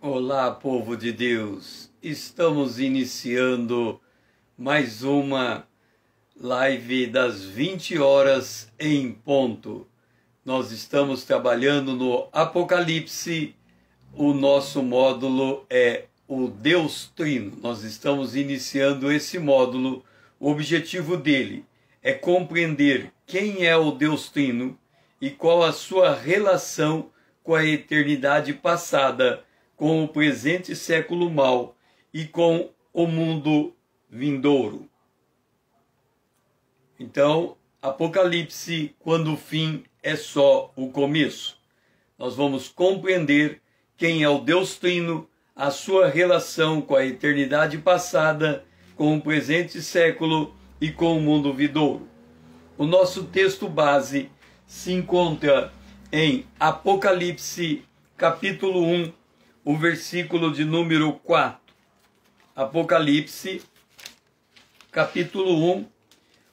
Olá, povo de Deus! Estamos iniciando mais uma live das 20 horas em ponto. Nós estamos trabalhando no Apocalipse. O nosso módulo é o Deus Trino. Nós estamos iniciando esse módulo. O objetivo dele é compreender quem é o Deus Trino e qual a sua relação com a eternidade passada, com o presente século mau e com o mundo vindouro. Então, Apocalipse, quando o fim é só o começo. Nós vamos compreender quem é o Deus Trino, a sua relação com a eternidade passada, com o presente século e com o mundo vindouro. O nosso texto base se encontra em Apocalipse, capítulo 1, o versículo de número 4. Apocalipse, capítulo 1,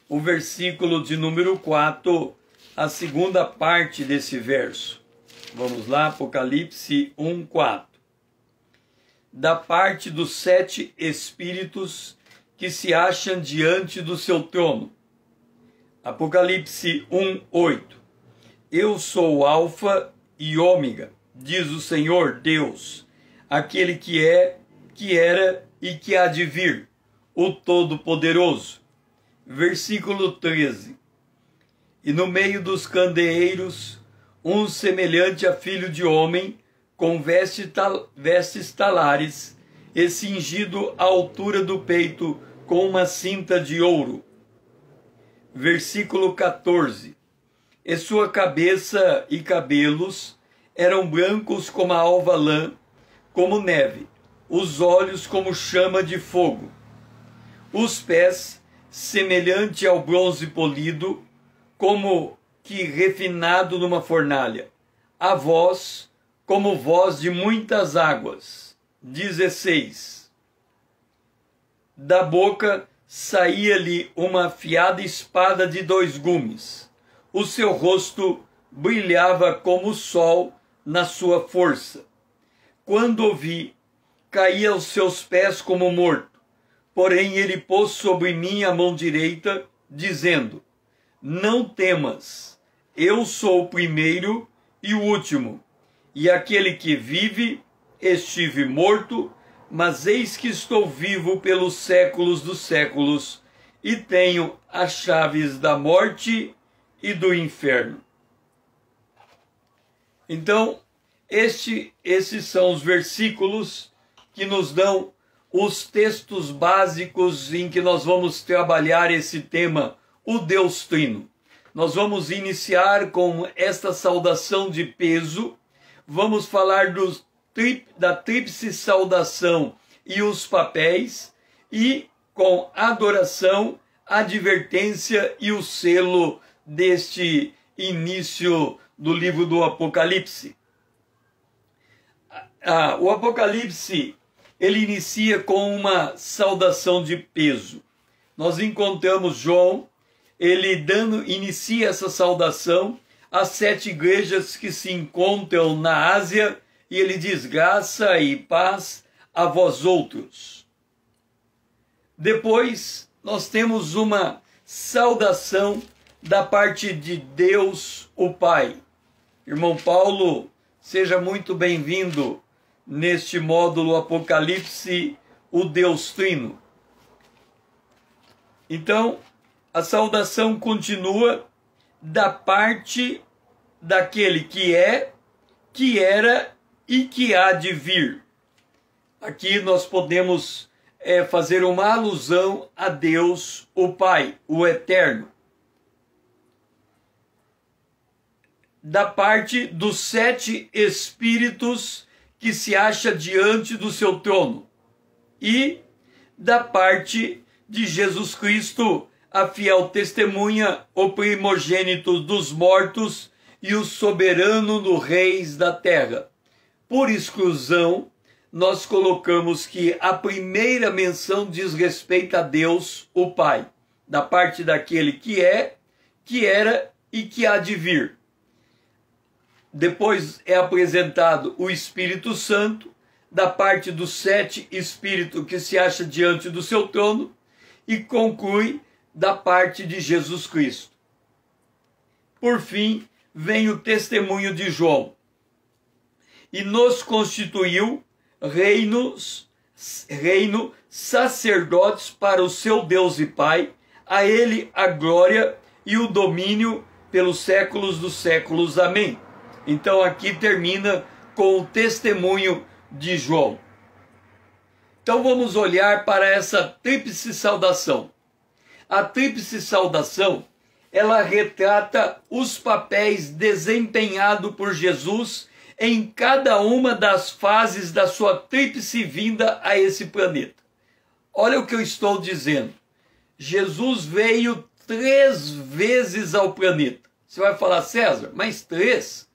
o versículo de número 4, a segunda parte desse verso. Vamos lá, Apocalipse 1, 4. Da parte dos 7 espíritos que se acham diante do seu trono. Apocalipse 1, 8. Eu sou o Alfa e Ômega, diz o Senhor Deus, aquele que é, que era e que há de vir, o Todo-Poderoso. Versículo 13. E no meio dos candeeiros, um semelhante a filho de homem, com vestes talares, e cingido à altura do peito com uma cinta de ouro. Versículo 14. E sua cabeça e cabelos eram brancos como a alva lã, como neve, os olhos como chama de fogo, os pés semelhante ao bronze polido, como que refinado numa fornalha, a voz como voz de muitas águas. 16. Da boca saía-lhe uma afiada espada de 2 gumes. O seu rosto brilhava como o sol na sua força. Quando o vi, caí aos seus pés como morto. Porém ele pôs sobre mim a mão direita, dizendo: Não temas, eu sou o primeiro e o último, e aquele que vive. Estive morto, mas eis que estou vivo pelos séculos dos séculos, e tenho as chaves da morte e do inferno. Então, esses são os versículos que nos dão os textos básicos em que nós vamos trabalhar esse tema, o Deus Trino. Nós vamos iniciar com esta saudação de peso, vamos falar da tríplice saudação e os papéis, e com adoração, advertência e o selo deste início do livro do Apocalipse. O Apocalipse, ele inicia com uma saudação de peso. Nós encontramos João, ele inicia essa saudação às 7 igrejas que se encontram na Ásia, e ele diz: graça e paz a vós outros. Depois, nós temos uma saudação da parte de Deus, o Pai. Irmão Paulo, seja muito bem-vindo neste módulo Apocalipse, o Deus Trino. Então, a saudação continua da parte daquele que é, que era e que há de vir. Aqui nós podemos fazer uma alusão a Deus, o Pai, o Eterno. Da parte dos 7 espíritos que se acha diante do seu trono, e da parte de Jesus Cristo, a fiel testemunha, o primogênito dos mortos e o soberano dos reis da terra. Por exclusão, nós colocamos que a primeira menção diz respeito a Deus, o Pai, da parte daquele que é, que era e que há de vir. Depois é apresentado o Espírito Santo, da parte dos 7 espíritos que se acha diante do seu trono, e conclui da parte de Jesus Cristo. Por fim, vem o testemunho de João. E nos constituiu reino sacerdotes para o seu Deus e Pai, a ele a glória e o domínio pelos séculos dos séculos. Amém. Então aqui termina com o testemunho de João. Então vamos olhar para essa tríplice saudação. A tríplice saudação, ela retrata os papéis desempenhados por Jesus em cada uma das fases da sua tríplice vinda a esse planeta. Olha o que eu estou dizendo. Jesus veio 3 vezes ao planeta. Você vai falar, César, mas 3?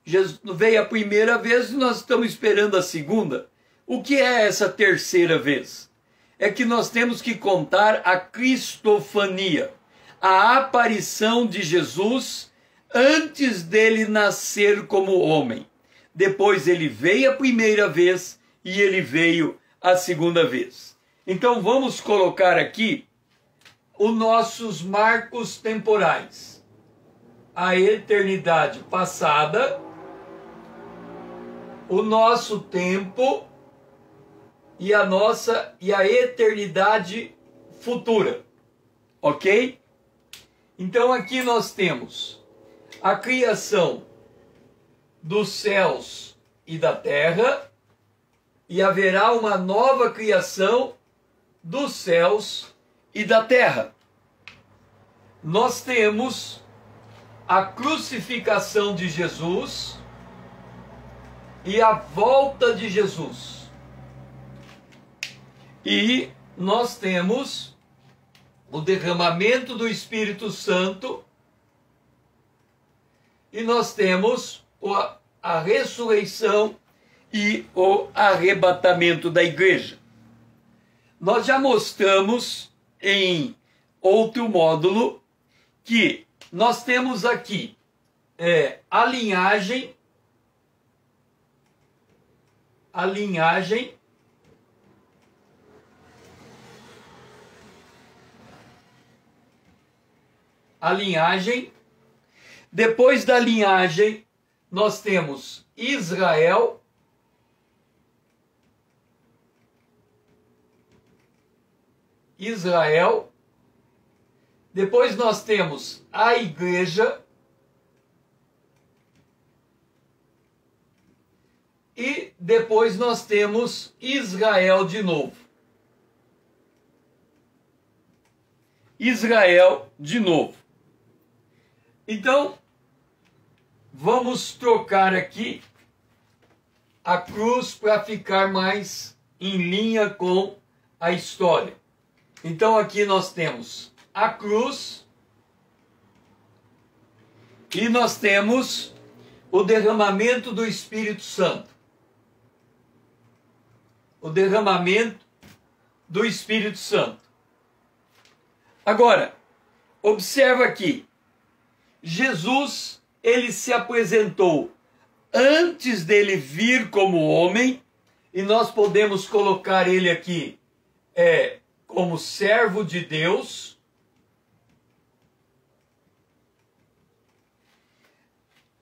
Jesus veio a primeira vez e nós estamos esperando a segunda. O que é essa terceira vez? É que nós temos que contar a cristofania, a aparição de Jesus antes dele nascer como homem. Depois ele veio a primeira vez e ele veio a segunda vez. Então vamos colocar aqui os nossos marcos temporais. A eternidade passada, o nosso tempo e a eternidade futura. OK? Então aqui nós temos a criação dos céus e da terra, e haverá uma nova criação dos céus e da terra. Nós temos a crucificação de Jesus e a volta de Jesus. E nós temos o derramamento do Espírito Santo e nós temos a ressurreição e o arrebatamento da igreja. Nós já mostramos em outro módulo que nós temos aqui a linhagem depois da linhagem nós temos Israel, depois nós temos a igreja e depois nós temos Israel de novo. Israel de novo. Então, vamos trocar aqui a cruz para ficar mais em linha com a história. Então aqui nós temos a cruz e nós temos o derramamento do Espírito Santo. O derramamento do Espírito Santo. Agora, observa aqui. Jesus, ele se apresentou antes dele vir como homem, e nós podemos colocar ele aqui como servo de Deus.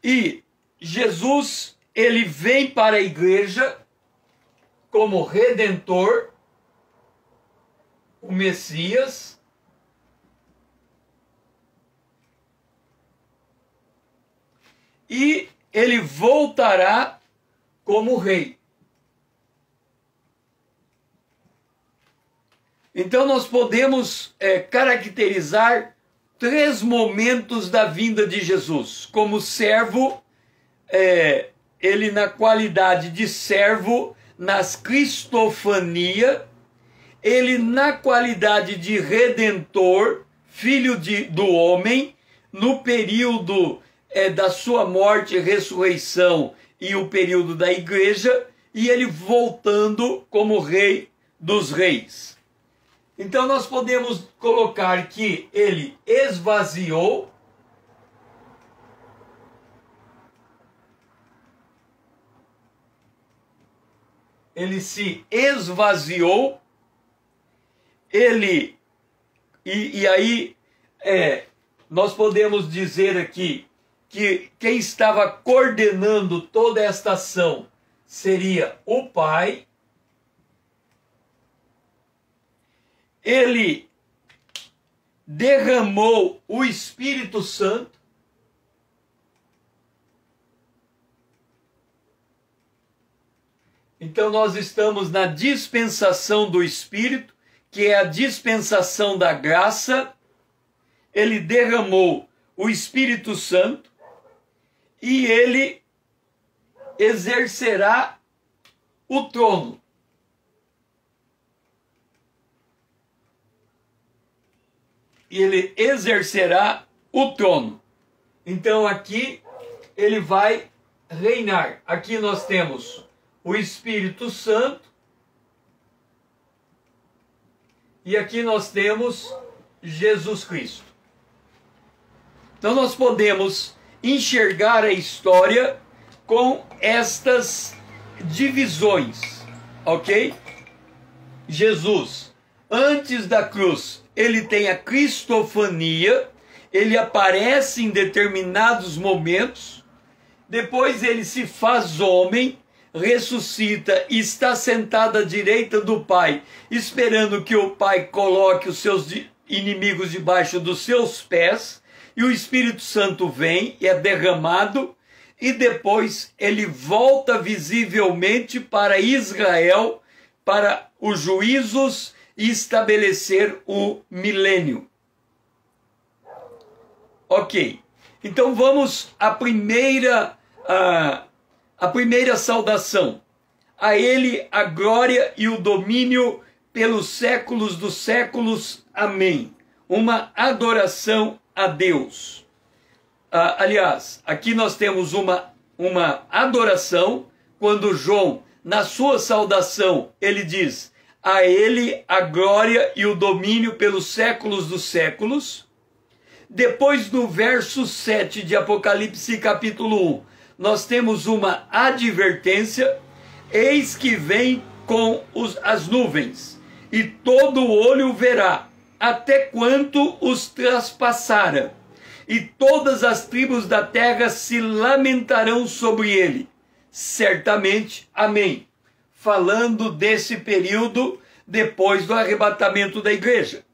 E Jesus, ele vem para a igreja como Redentor, o Messias. E ele voltará como rei. Então nós podemos caracterizar 3 momentos da vinda de Jesus. Como servo, ele na qualidade de servo, nas cristofania, ele na qualidade de redentor, filho do homem, no período da sua morte, ressurreição e o período da igreja, e ele voltando como rei dos reis. Então nós podemos colocar que ele esvaziou ele se esvaziou, ele, e aí nós podemos dizer aqui que quem estava coordenando toda esta ação seria o Pai. Ele derramou o Espírito Santo. Então nós estamos na dispensação do Espírito, que é a dispensação da graça. Ele derramou o Espírito Santo e ele exercerá o trono. Ele exercerá o trono. Então aqui ele vai reinar. Aqui nós temos o Espírito Santo e aqui nós temos Jesus Cristo. Então nós podemos enxergar a história com estas divisões, ok? Jesus, antes da cruz, ele tem a cristofania, ele aparece em determinados momentos, depois ele se faz homem, ressuscita e está sentado à direita do Pai, esperando que o Pai coloque os seus inimigos debaixo dos seus pés, e o Espírito Santo vem e é derramado, e depois ele volta visivelmente para Israel, para os juízos e estabelecer o milênio. Ok, então vamos à primeira saudação. A ele a glória e o domínio pelos séculos dos séculos. Amém. Uma adoração a Deus. Aliás, aqui nós temos uma adoração, quando João, na sua saudação, ele diz: a ele a glória e o domínio pelos séculos dos séculos. Depois do verso 7 de Apocalipse capítulo 1, nós temos uma advertência: eis que vem com as nuvens, e todo olho verá, até quanto os traspassara, e todas as tribos da terra se lamentarão sobre ele. Certamente, amém. Falando desse período depois do arrebatamento da igreja.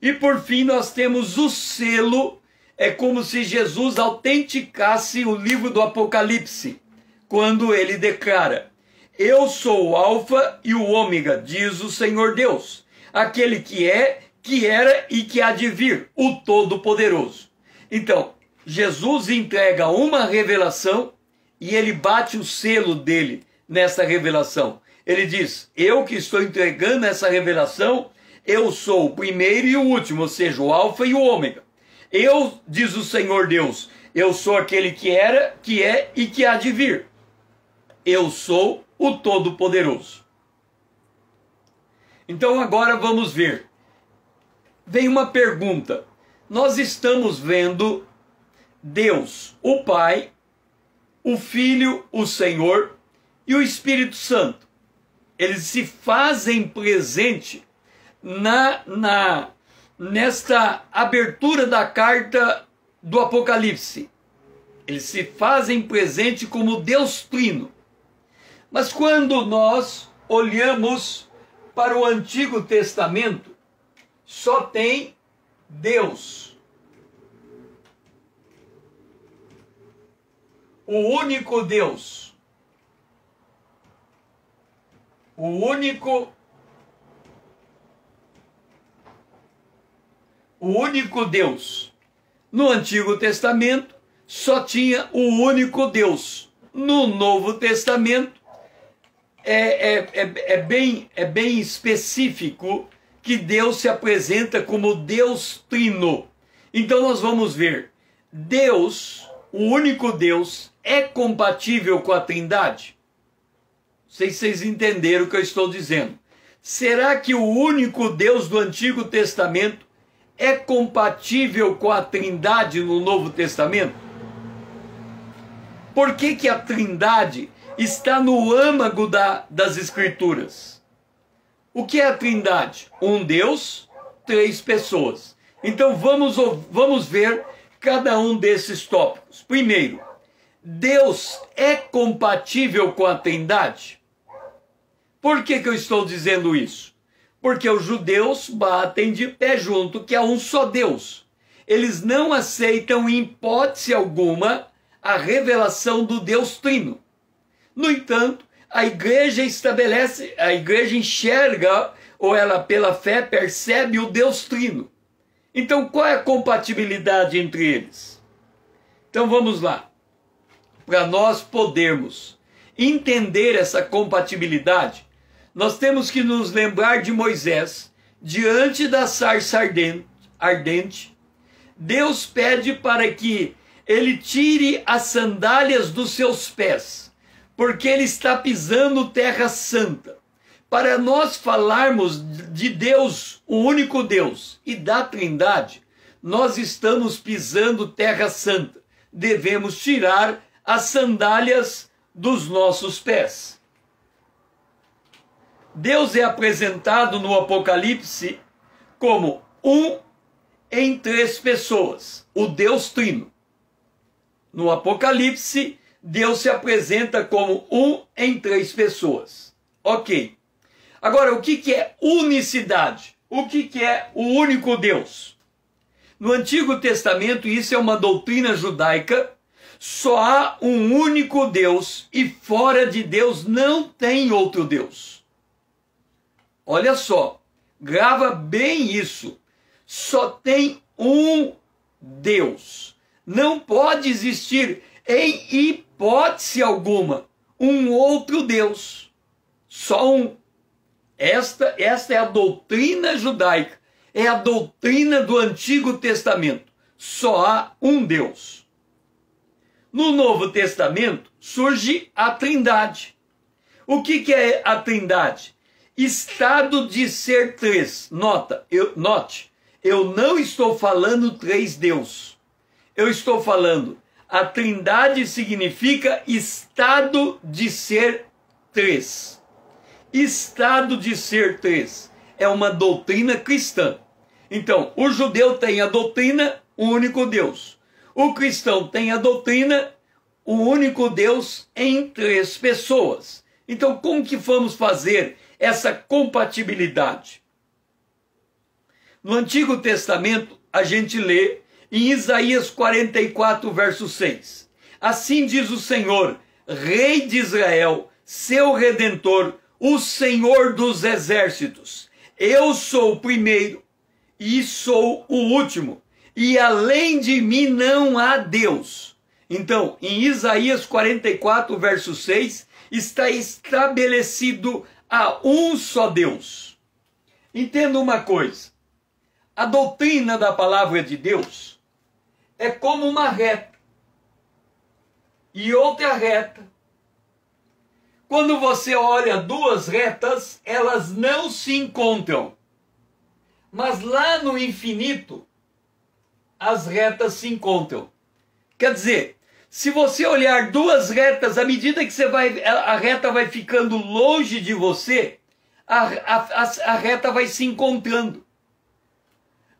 E por fim nós temos o selo. É como se Jesus autenticasse o livro do Apocalipse, quando ele declara: eu sou o Alfa e o Ômega, diz o Senhor Deus, aquele que é, que era e que há de vir, o Todo-Poderoso. Então, Jesus entrega uma revelação e ele bate o selo dele nessa revelação. Ele diz: eu que estou entregando essa revelação, eu sou o primeiro e o último, ou seja, o Alfa e o Ômega. Eu, diz o Senhor Deus, eu sou aquele que era, que é e que há de vir. Eu sou o Todo-Poderoso. Então agora vamos ver. Vem uma pergunta. Nós estamos vendo Deus, o Pai, o Filho, o Senhor e o Espírito Santo. Eles se fazem presente nesta abertura da carta do Apocalipse. Eles se fazem presente como Deus Trino. Mas quando nós olhamos para o Antigo Testamento, só tem Deus. O único Deus. O único Deus. No Antigo Testamento só tinha o único Deus. No Novo Testamento é bem específico que Deus se apresenta como Deus Trino. Então nós vamos ver, Deus, o único Deus, é compatível com a Trindade? Não sei se vocês entenderam o que eu estou dizendo. Será que o único Deus do Antigo Testamento é compatível com a Trindade no Novo Testamento? Por que a Trindade está no âmago das Escrituras. O que é a Trindade? Um Deus, três pessoas. Então vamos ver cada um desses tópicos. Primeiro, Deus é compatível com a Trindade? Por que eu estou dizendo isso? Porque os judeus batem de pé junto que há um só Deus. Eles não aceitam em hipótese alguma a revelação do Deus Trino. No entanto, a igreja enxerga, ou ela pela fé percebe o Deus Trino. Então qual é a compatibilidade entre eles? Então vamos lá. Para nós podermos entender essa compatibilidade, nós temos que nos lembrar de Moisés, diante da sarça ardente. Deus pede para que ele tire as sandálias dos seus pés, porque ele está pisando terra santa. Para nós falarmos de Deus, o único Deus, e da Trindade, nós estamos pisando terra santa. Devemos tirar as sandálias dos nossos pés. Deus é apresentado no Apocalipse como um em três pessoas, o Deus Trino. No Apocalipse, Deus se apresenta como um em três pessoas. Ok. Agora, o que é unicidade? O que é o único Deus? No Antigo Testamento, isso é uma doutrina judaica, só há um único Deus e fora de Deus não tem outro Deus. Olha só, grava bem isso. Só tem um Deus. Não pode existir, em hipótese alguma, um outro Deus. Só um. Esta é a doutrina judaica. É a doutrina do Antigo Testamento. Só há um Deus. No Novo Testamento surge a Trindade. O que é a Trindade? Estado de ser três. Note, eu não estou falando três Deus. Eu estou falando, a Trindade significa estado de ser três. Estado de ser três. É uma doutrina cristã. Então, o judeu tem a doutrina, o único Deus. O cristão tem a doutrina, o único Deus em três pessoas. Então, como que vamos fazer essa compatibilidade? No Antigo Testamento, a gente lê em Isaías 44, verso 6. Assim diz o Senhor, Rei de Israel, seu Redentor, o Senhor dos exércitos. Eu sou o primeiro e sou o último, e além de mim não há Deus. Então, em Isaías 44, verso 6, está estabelecido a um só Deus. Entenda uma coisa, a doutrina da palavra de Deus é como uma reta e outra reta. Quando você olha duas retas, elas não se encontram. Mas lá no infinito, as retas se encontram. Quer dizer, se você olhar duas retas, à medida que a reta vai ficando longe de você, a reta vai se encontrando.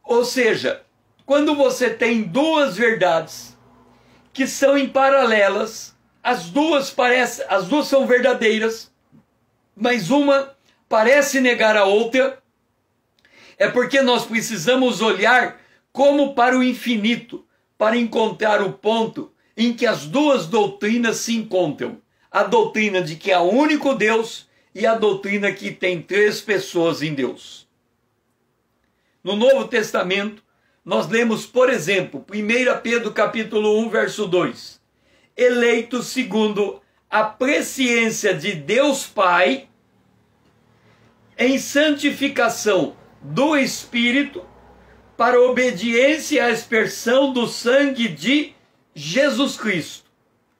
Ou seja, quando você tem duas verdades que são em paralelas, as duas são verdadeiras, mas uma parece negar a outra, é porque nós precisamos olhar como para o infinito, para encontrar o ponto em que as duas doutrinas se encontram. A doutrina de que há um único Deus e a doutrina que tem três pessoas em Deus. No Novo Testamento, nós lemos, por exemplo, 1 Pedro capítulo 1, verso 2. Eleitos segundo a presciência de Deus Pai, em santificação do Espírito, para obediência à aspersão do sangue de Jesus Cristo.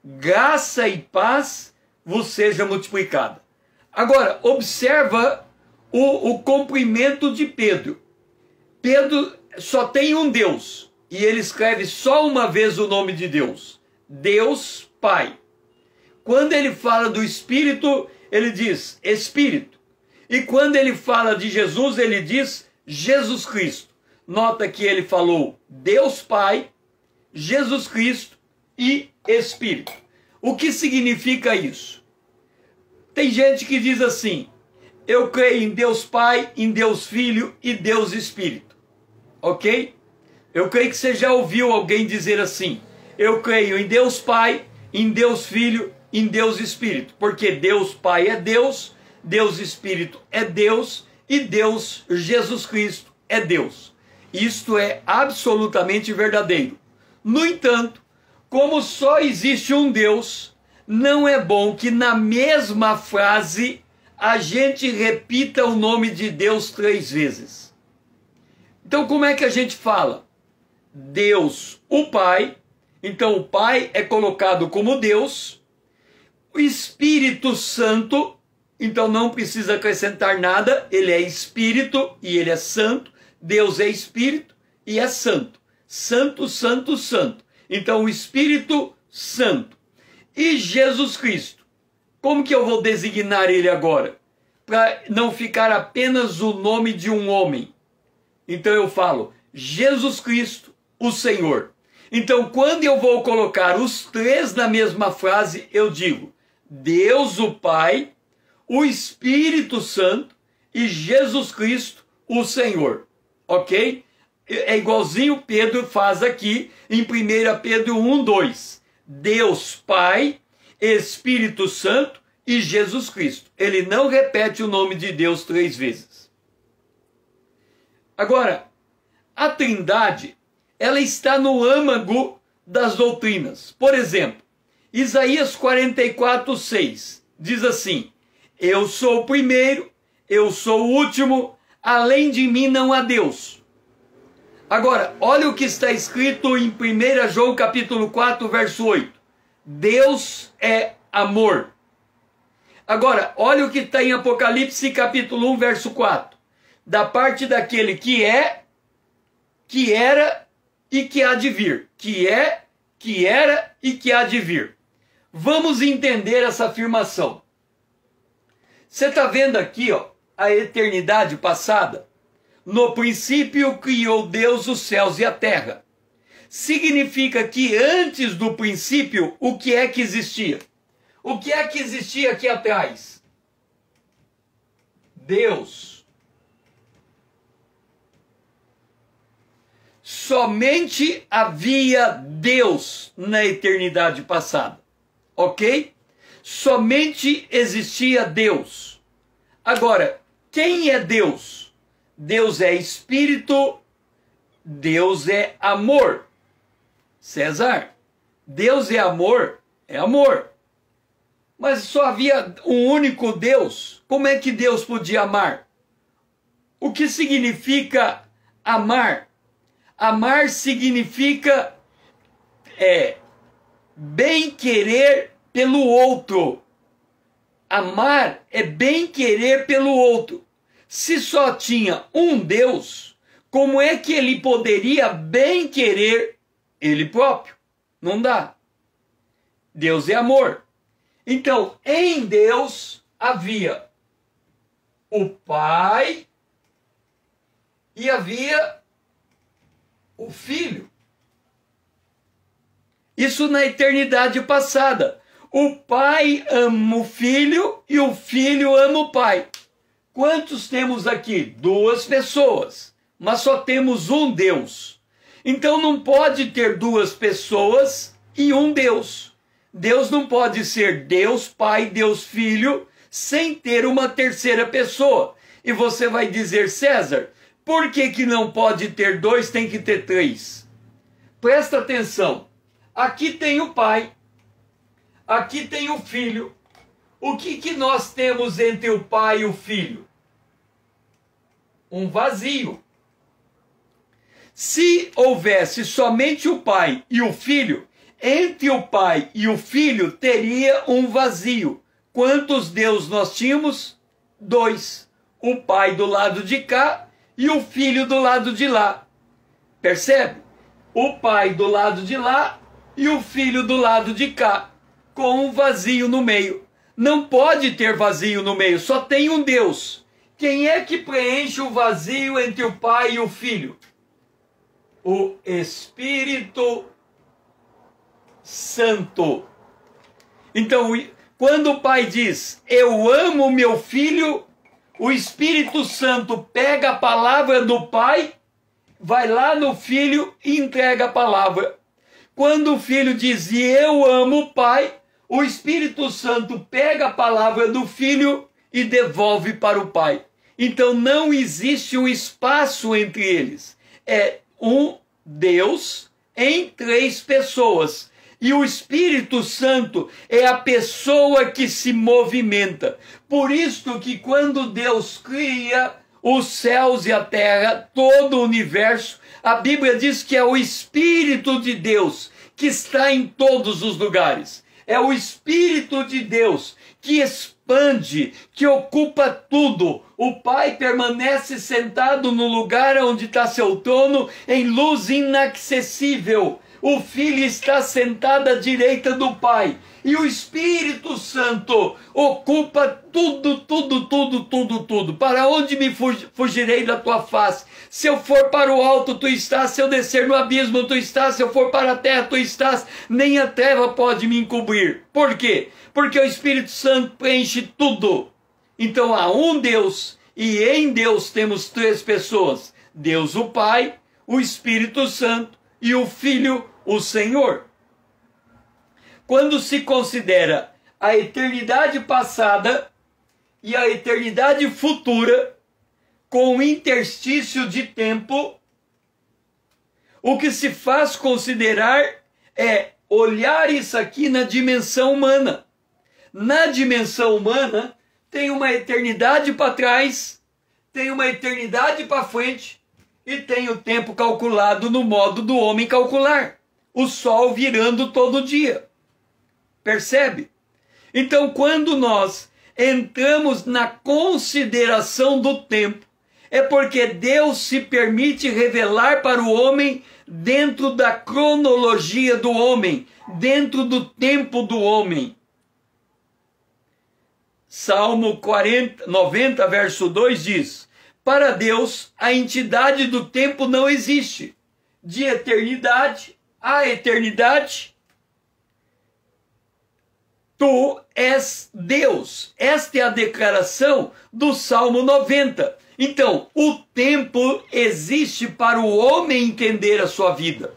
Graça e paz vos seja multiplicada. Agora, observa o cumprimento de Pedro. Pedro só tem um Deus, e ele escreve só uma vez o nome de Deus. Deus Pai. Quando ele fala do Espírito, ele diz Espírito. E quando ele fala de Jesus, ele diz Jesus Cristo. Nota que ele falou Deus Pai, Jesus Cristo e Espírito. O que significa isso? Tem gente que diz assim: eu creio em Deus Pai, em Deus Filho e Deus Espírito. Ok? Eu creio que você já ouviu alguém dizer assim: eu creio em Deus Pai, em Deus Filho, em Deus Espírito. Porque Deus Pai é Deus, Deus Espírito é Deus e Deus Jesus Cristo é Deus. Isto é absolutamente verdadeiro. No entanto, como só existe um Deus, não é bom que na mesma frase a gente repita o nome de Deus 3 vezes. Então como é que a gente fala? Deus, o Pai. Então o Pai é colocado como Deus. O Espírito Santo, então não precisa acrescentar nada, ele é Espírito e ele é Santo. Deus é Espírito e é Santo. Santo, Santo, Santo. Então o Espírito Santo. E Jesus Cristo. Como que eu vou designar ele agora? Para não ficar apenas o nome de um homem. Então eu falo Jesus Cristo, o Senhor. Então quando eu vou colocar os 3 na mesma frase, eu digo Deus o Pai, o Espírito Santo e Jesus Cristo, o Senhor. Ok? É igualzinho Pedro faz aqui em 1 Pedro 1:2. Deus Pai, Espírito Santo e Jesus Cristo. Ele não repete o nome de Deus 3 vezes. Agora, a Trindade, ela está no âmago das doutrinas. Por exemplo, Isaías 44:6 diz assim: eu sou o primeiro, eu sou o último, além de mim não há Deus. Agora, olha o que está escrito em 1 João capítulo 4, verso 8. Deus é amor. Agora, olha o que está em Apocalipse capítulo 1, verso 4. Da parte daquele que é, que era e que há de vir. Que é, que era e que há de vir. Vamos entender essa afirmação. Você está vendo aqui, ó, a eternidade passada? No princípio criou Deus os céus e a terra. Significa que antes do princípio, o que é que existia? O que é que existia aqui atrás? Deus. Somente havia Deus na eternidade passada. Ok? Somente existia Deus. Agora, quem é Deus? Deus é Espírito, Deus é amor. César, Deus é amor? É amor. Mas só havia um único Deus. Como é que Deus podia amar? O que significa amar? Amar significa bem querer pelo outro. Amar é bem querer pelo outro. Se só tinha um Deus, como é que ele poderia bem querer ele próprio? Não dá. Deus é amor. Então, em Deus havia o Pai e havia o Filho. Isso na eternidade passada. O Pai ama o Filho e o Filho ama o Pai. Quantos temos aqui? 2 pessoas, mas só temos um Deus. Então não pode ter 2 pessoas e um Deus. Deus não pode ser Deus Pai, Deus Filho, sem ter uma terceira pessoa. E você vai dizer, César, por que não pode ter 2, tem que ter 3? Presta atenção. Aqui tem o Pai, aqui tem o Filho. O que nós temos entre o Pai e o Filho? Um vazio. Se houvesse somente o Pai e o Filho, entre o Pai e o Filho teria um vazio. Quantos Deus nós tínhamos? 2. O Pai do lado de cá e o Filho do lado de lá. Percebe? O Pai do lado de lá e o Filho do lado de cá. com um vazio no meio. Não pode ter vazio no meio, só tem um Deus. Quem é que preenche o vazio entre o Pai e o Filho? O Espírito Santo. Então, quando o Pai diz, eu amo meu Filho, o Espírito Santo pega a palavra do Pai, vai lá no Filho e entrega a palavra. Quando o Filho diz, eu amo o Pai, o Espírito Santo pega a palavra do Filho e devolve para o Pai. Então não existe um espaço entre eles. É um Deus em três pessoas. E o Espírito Santo é a pessoa que se movimenta. Por isso que quando Deus cria os céus e a terra, todo o universo, a Bíblia diz que é o Espírito de Deus que está em todos os lugares. É o Espírito de Deus que expande, que ocupa tudo. O Pai permanece sentado no lugar onde está seu trono, em luz inacessível. O Filho está sentado à direita do Pai. E o Espírito Santo ocupa tudo, tudo, tudo, tudo, tudo. Para onde me fugirei da tua face? Se eu for para o alto, tu estás. Se eu descer no abismo, tu estás. Se eu for para a terra, tu estás. Nem a treva pode me encobrir. Por quê? Porque o Espírito Santo preenche tudo. Então há um Deus, e em Deus temos três pessoas. Deus o Pai, o Espírito Santo e o Filho, o Senhor. Quando se considera a eternidade passada e a eternidade futura, com um interstício de tempo, o que se faz considerar é olhar isso aqui na dimensão humana. Na dimensão humana, tem uma eternidade para trás, tem uma eternidade para frente e tem o tempo calculado no modo do homem calcular. O sol virando todo dia. Percebe? Então, quando nós entramos na consideração do tempo, é porque Deus se permite revelar para o homem dentro da cronologia do homem, dentro do tempo do homem. Salmo 90, verso 2 diz, para Deus a entidade do tempo não existe. De eternidade a eternidade, tu és Deus. Esta é a declaração do Salmo 90. Então, o tempo existe para o homem entender a sua vida.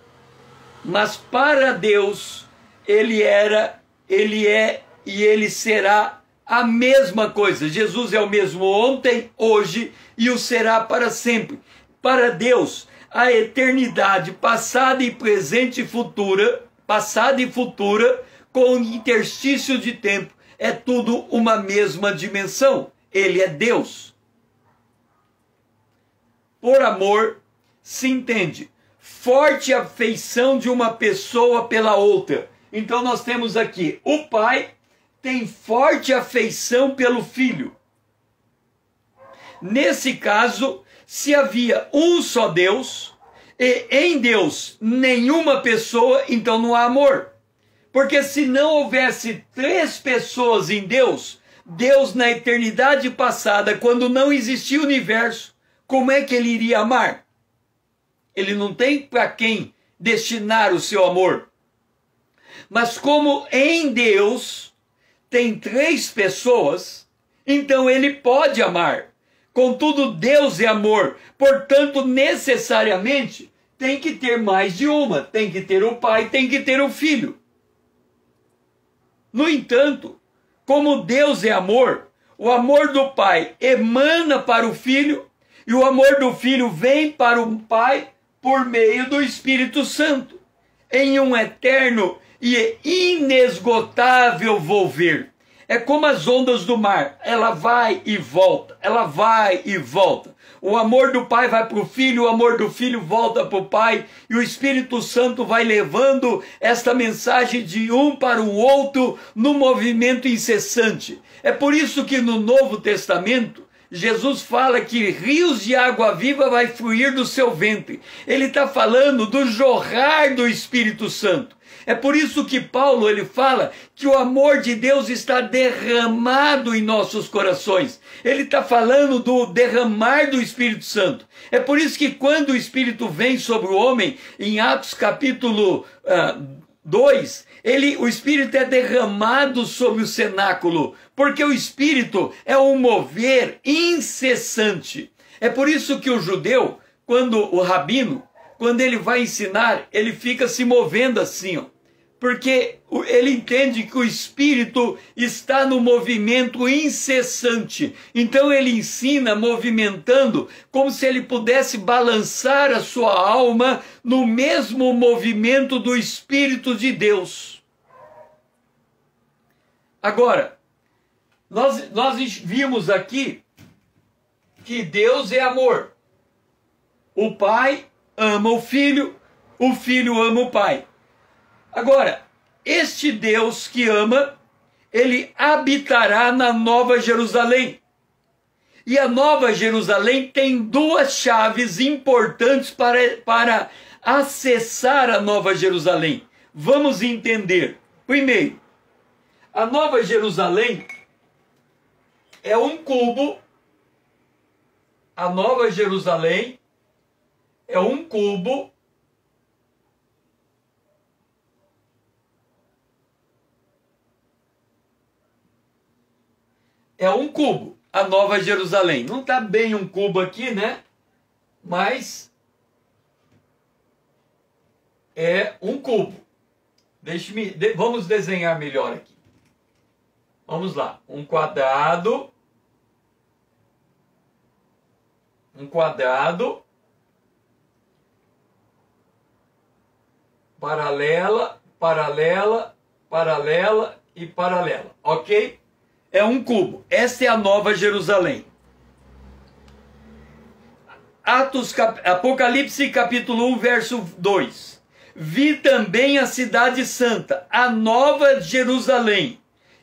Mas para Deus, ele era, ele é e ele será a mesma coisa. Jesus é o mesmo ontem, hoje e o será para sempre. Para Deus, a eternidade passada e presente e futura, com interstício de tempo, é tudo uma mesma dimensão. Ele é Deus. Por amor, se entende forte afeição de uma pessoa pela outra. Então nós temos aqui, o Pai tem forte afeição pelo Filho. Nesse caso, se havia um só Deus, e em Deus nenhuma pessoa, então não há amor. Porque se não houvesse três pessoas em Deus, Deus na eternidade passada, quando não existia o universo, como é que ele iria amar? Ele não tem para quem destinar o seu amor. Mas como em Deus tem três pessoas, então ele pode amar. Contudo, Deus é amor. Portanto, necessariamente, tem que ter mais de uma. Tem que ter o Pai, tem que ter o Filho. No entanto, como Deus é amor, o amor do Pai emana para o Filho e o amor do Filho vem para o Pai por meio do Espírito Santo, em um eterno e inesgotável volver. É como as ondas do mar, ela vai e volta, ela vai e volta. O amor do Pai vai para o Filho, o amor do Filho volta para o Pai, e o Espírito Santo vai levando esta mensagem de um para o outro no movimento incessante. É por isso que no Novo Testamento, Jesus fala que rios de água viva vai fluir do seu ventre. Ele está falando do jorrar do Espírito Santo. É por isso que Paulo ele fala que o amor de Deus está derramado em nossos corações. Ele está falando do derramar do Espírito Santo. É por isso que quando o Espírito vem sobre o homem, em Atos capítulo 2, o Espírito é derramado sobre o cenáculo, porque o Espírito é um mover incessante. É por isso que o judeu, o rabino, quando ele vai ensinar, ele fica se movendo assim, ó, porque ele entende que o Espírito está no movimento incessante. Então ele ensina movimentando como se ele pudesse balançar a sua alma no mesmo movimento do Espírito de Deus. Agora, nós vimos aqui que Deus é amor. O Pai ama o Filho ama o Pai. Agora, este Deus que ama, ele habitará na Nova Jerusalém. E a Nova Jerusalém tem duas chaves importantes para acessar a Nova Jerusalém. Vamos entender. Primeiro, a Nova Jerusalém é um cubo. A Nova Jerusalém é um cubo a Nova Jerusalém. Não está bem um cubo aqui, né? Mas é um cubo. Vamos desenhar melhor aqui. Vamos lá. Um quadrado. Paralela, paralela, paralela e paralela. Ok? É um cubo. Essa é a Nova Jerusalém. Apocalipse capítulo 1, verso 2. Vi também a cidade santa, a Nova Jerusalém,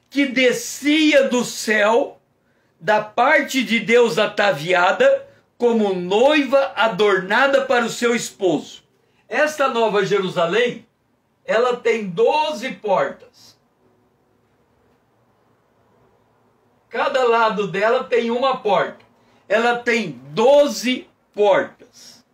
que descia do céu, da parte de Deus ataviada, como noiva adornada para o seu esposo. Esta Nova Jerusalém, ela tem 12 portas. Cada lado dela tem uma porta. Ela tem 12 portas.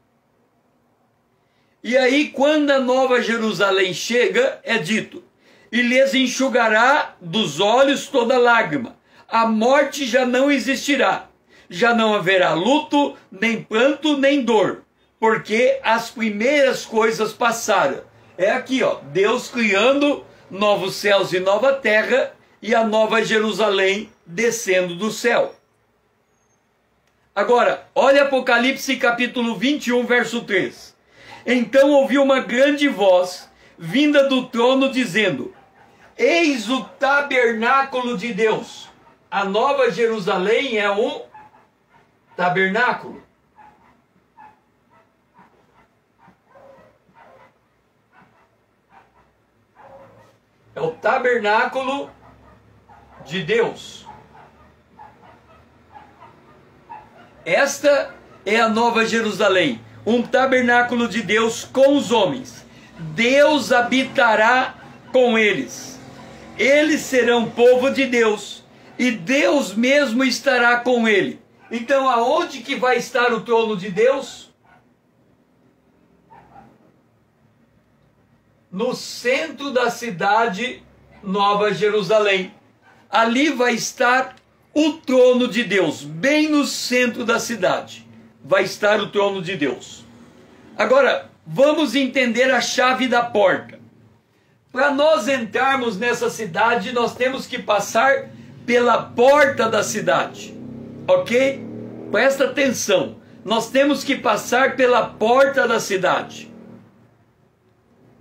E aí, quando a Nova Jerusalém chega, é dito: e lhes enxugará dos olhos toda lágrima. A morte já não existirá. Já não haverá luto, nem pranto, nem dor, porque as primeiras coisas passaram. É aqui, ó, Deus criando novos céus e nova terra, e a Nova Jerusalém descendo do céu. Agora, olha Apocalipse capítulo 21, verso 3. Então ouvi uma grande voz, vinda do trono, dizendo: eis o tabernáculo de Deus. A Nova Jerusalém é um tabernáculo. É o tabernáculo de Deus. Esta é a Nova Jerusalém, um tabernáculo de Deus com os homens. Deus habitará com eles. Eles serão povo de Deus, e Deus mesmo estará com ele. Então, aonde que vai estar o trono de Deus? No centro da cidade, Nova Jerusalém. Ali vai estar o trono de Deus, bem no centro da cidade. Vai estar o trono de Deus. Agora, vamos entender a chave da porta. Para nós entrarmos nessa cidade, nós temos que passar pela porta da cidade. Ok? Presta atenção. Nós temos que passar pela porta da cidade.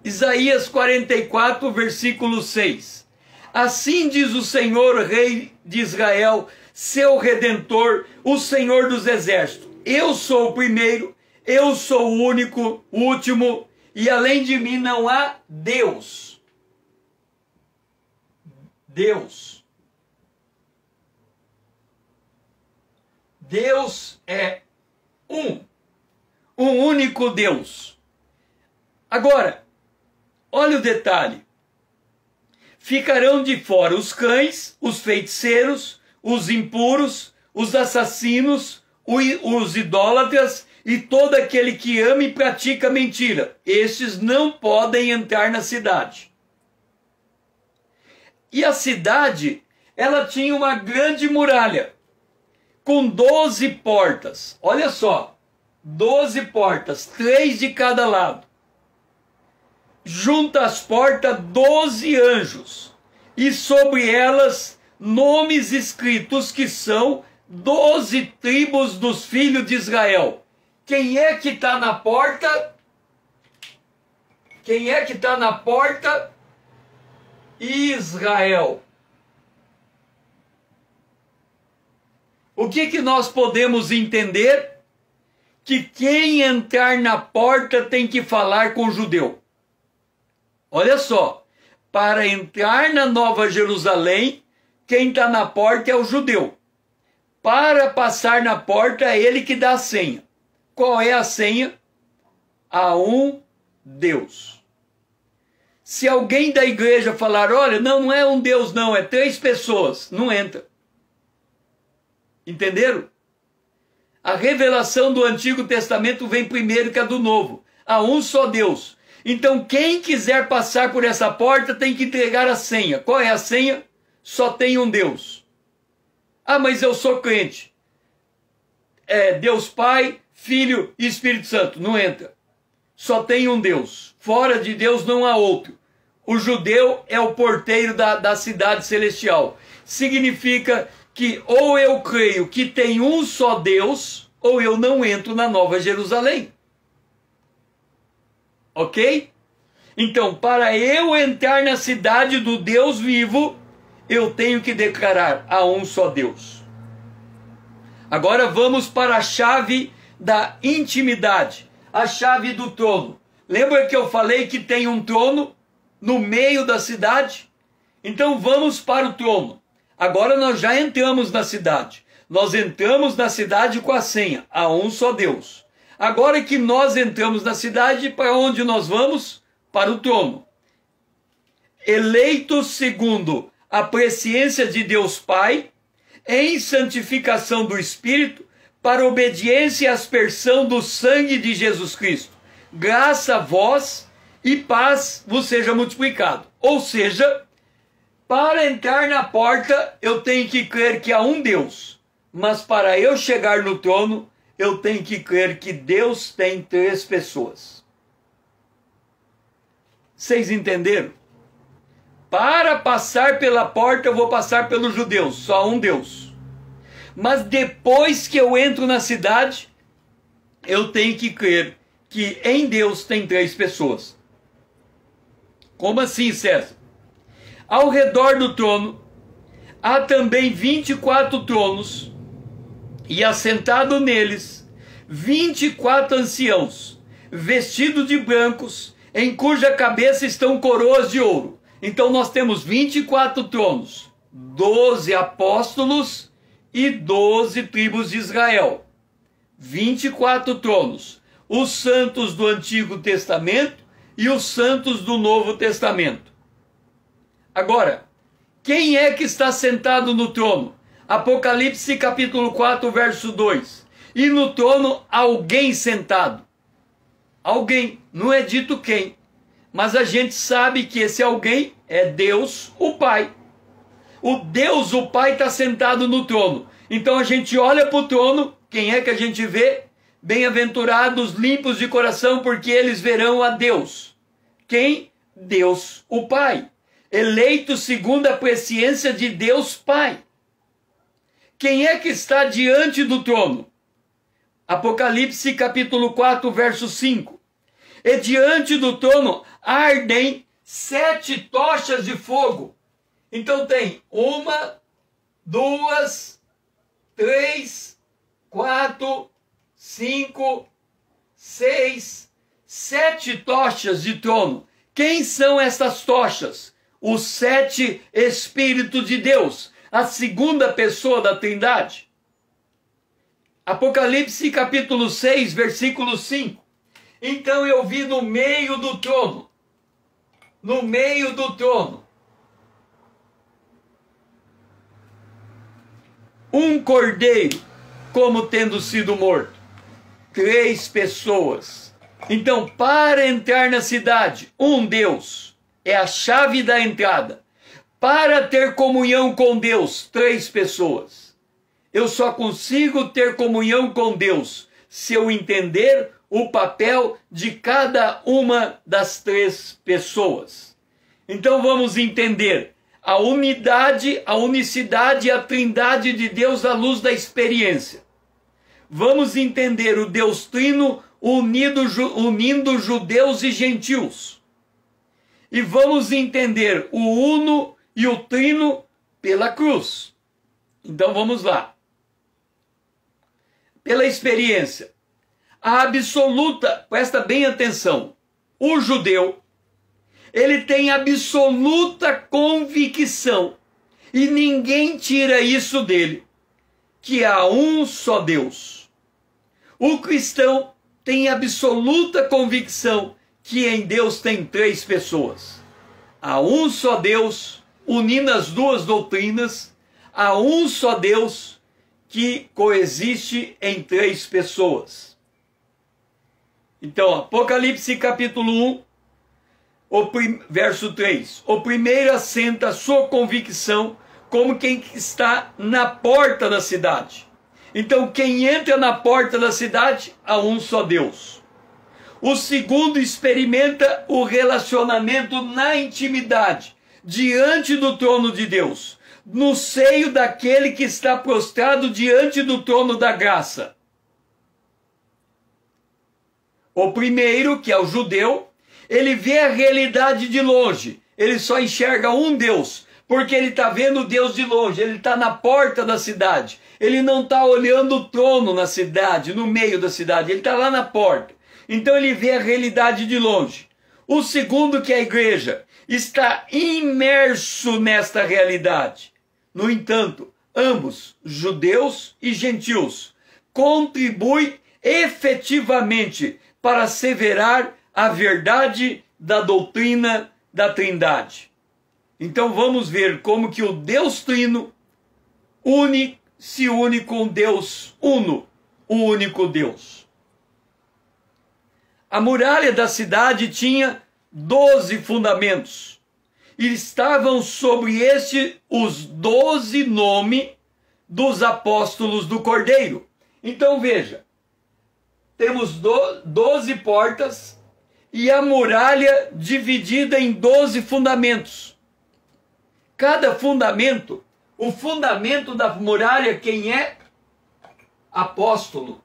Isaías 44, versículo 6. Assim diz o Senhor, Rei de Israel, seu Redentor, o Senhor dos Exércitos: eu sou o primeiro, eu sou o único, o último, e além de mim não há Deus. Deus. Deus é um único Deus. Agora, olha o detalhe. Ficarão de fora os cães, os feiticeiros, os impuros, os assassinos, os idólatras e todo aquele que ama e pratica mentira. Estes não podem entrar na cidade. E a cidade, ela tinha uma grande muralha, com 12 portas. Olha só, 12 portas, 3 de cada lado. Junto às portas, 12 anjos. E sobre elas, nomes escritos que são 12 tribos dos filhos de Israel. Quem é que está na porta? Quem é que está na porta? Israel. O que nós podemos entender? Que quem entrar na porta tem que falar com o judeu. Olha só, para entrar na Nova Jerusalém, quem está na porta é o judeu. Para passar na porta é ele que dá a senha. Qual é a senha? A um Deus. Se alguém da igreja falar, olha, não é um Deus não, é 3 pessoas, não entra. Entenderam? A revelação do Antigo Testamento vem primeiro que a do Novo. Há um só Deus. Então quem quiser passar por essa porta tem que entregar a senha. Qual é a senha? Só tem um Deus. Ah, mas eu sou crente. É Deus Pai, Filho e Espírito Santo. Não entra. Só tem um Deus. Fora de Deus não há outro. O judeu é o porteiro da cidade celestial. Significa que ou eu creio que tem um só Deus, ou eu não entro na Nova Jerusalém. Ok? Então, para eu entrar na cidade do Deus vivo, eu tenho que declarar a um só Deus. Agora vamos para a chave da intimidade, a chave do trono. Lembra que eu falei que tem um trono no meio da cidade? Então vamos para o trono. Agora nós já entramos na cidade. Nós entramos na cidade com a senha, a um só Deus. Agora que nós entramos na cidade, para onde nós vamos? Para o trono. Eleitos segundo a presciência de Deus Pai, em santificação do Espírito, para obediência e aspersão do sangue de Jesus Cristo. Graça a vós e paz vos seja multiplicado. Ou seja, para entrar na porta, eu tenho que crer que há um Deus. Mas para eu chegar no trono, eu tenho que crer que Deus tem 3 pessoas. Vocês entenderam? Para passar pela porta, eu vou passar pelos judeus. Só um Deus. Mas depois que eu entro na cidade, eu tenho que crer que em Deus tem 3 pessoas. Como assim, César? Ao redor do trono, há também 24 tronos, e assentado neles, 24 anciãos, vestidos de brancos, em cuja cabeça estão coroas de ouro. Então nós temos 24 tronos, 12 apóstolos e 12 tribos de Israel. 24 tronos, os santos do Antigo Testamento e os santos do Novo Testamento. Agora, quem é que está sentado no trono? Apocalipse capítulo 4, verso 2. E no trono alguém sentado. Alguém, não é dito quem, mas a gente sabe que esse alguém é Deus, o Pai. O Deus, o Pai, está sentado no trono. Então a gente olha para o trono, quem é que a gente vê? Bem-aventurados, limpos de coração, porque eles verão a Deus. Quem? Deus, o Pai. Eleito segundo a presciência de Deus Pai. Quem é que está diante do trono? Apocalipse capítulo 4, verso 5. E diante do trono ardem 7 tochas de fogo. Então tem 1, 2, 3, 4, 5, 6, 7 tochas de trono. Quem são essas tochas? Os 7 Espíritos de Deus, a segunda pessoa da Trindade. Apocalipse capítulo 6, versículo 5. Então eu vi no meio do trono, um cordeiro, como tendo sido morto. 3 pessoas. Então, para entrar na cidade, um Deus é a chave da entrada. Para ter comunhão com Deus, 3 pessoas. Eu só consigo ter comunhão com Deus se eu entender o papel de cada uma das 3 pessoas. Então vamos entender a unidade, a unicidade e a trindade de Deus à luz da experiência. Vamos entender o Deus Trino unindo judeus e gentios. E vamos entender o Uno e o Trino pela cruz. Então vamos lá. Pela experiência, a absoluta, presta bem atenção, o judeu, ele tem absoluta convicção, e ninguém tira isso dele, que há um só Deus. O cristão tem absoluta convicção que em Deus tem 3 pessoas. Há um só Deus, unindo as 2 doutrinas, há um só Deus que coexiste em 3 pessoas. Então, Apocalipse capítulo 1, verso 3. O primeiro assenta a sua convicção como quem está na porta da cidade. Então, quem entra na porta da cidade, há um só Deus. O segundo experimenta o relacionamento na intimidade, diante do trono de Deus, no seio daquele que está prostrado diante do trono da graça. O primeiro, que é o judeu, ele vê a realidade de longe, ele só enxerga um Deus, porque ele está vendo Deus de longe, ele está na porta da cidade, ele não está olhando o trono na cidade, no meio da cidade, ele está lá na porta. Então ele vê a realidade de longe. O segundo, que é a igreja, está imerso nesta realidade. No entanto, ambos, judeus e gentios, contribuem efetivamente para asseverar a verdade da doutrina da Trindade. Então vamos ver como que o Deus Trino se une com Deus Uno, o único Deus. A muralha da cidade tinha 12 fundamentos, e estavam sobre este os 12 nomes dos apóstolos do Cordeiro. Então veja, temos 12 portas e a muralha dividida em 12 fundamentos. Cada fundamento, o fundamento da muralha, quem é? Apóstolo.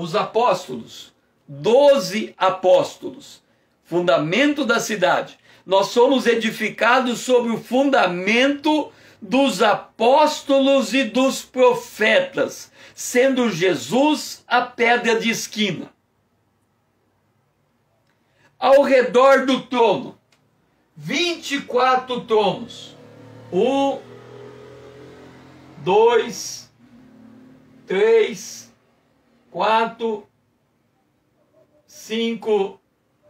Os apóstolos, 12 apóstolos, fundamento da cidade. Nós somos edificados sobre o fundamento dos apóstolos e dos profetas, sendo Jesus a pedra de esquina. Ao redor do trono, 24 tronos. 1, 2, 3, 4, 5,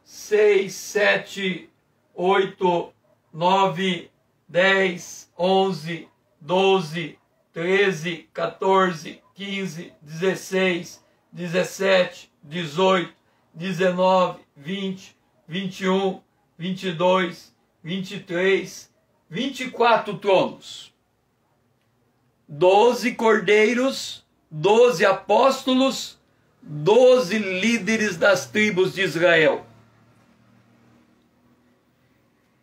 6, 7, 8, 9, 10, 11, 12, 13, 14, 15, 16, 17, 18, 19, 20, 21, 22, 23, 24 tronos. 12 cordeiros, 12 apóstolos, 12 líderes das tribos de Israel.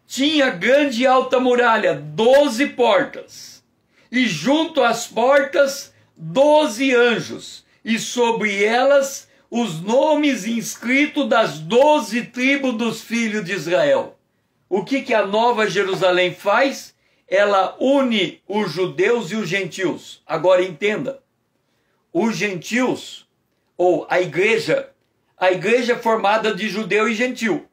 Tinha grande e alta muralha, 12 portas, e junto às portas 12 anjos, e sobre elas os nomes inscritos das 12 tribos dos filhos de Israel. O que a Nova Jerusalém faz? Ela une os judeus e os gentios. Agora entenda, os gentios, ou a igreja é formada de judeu e gentil.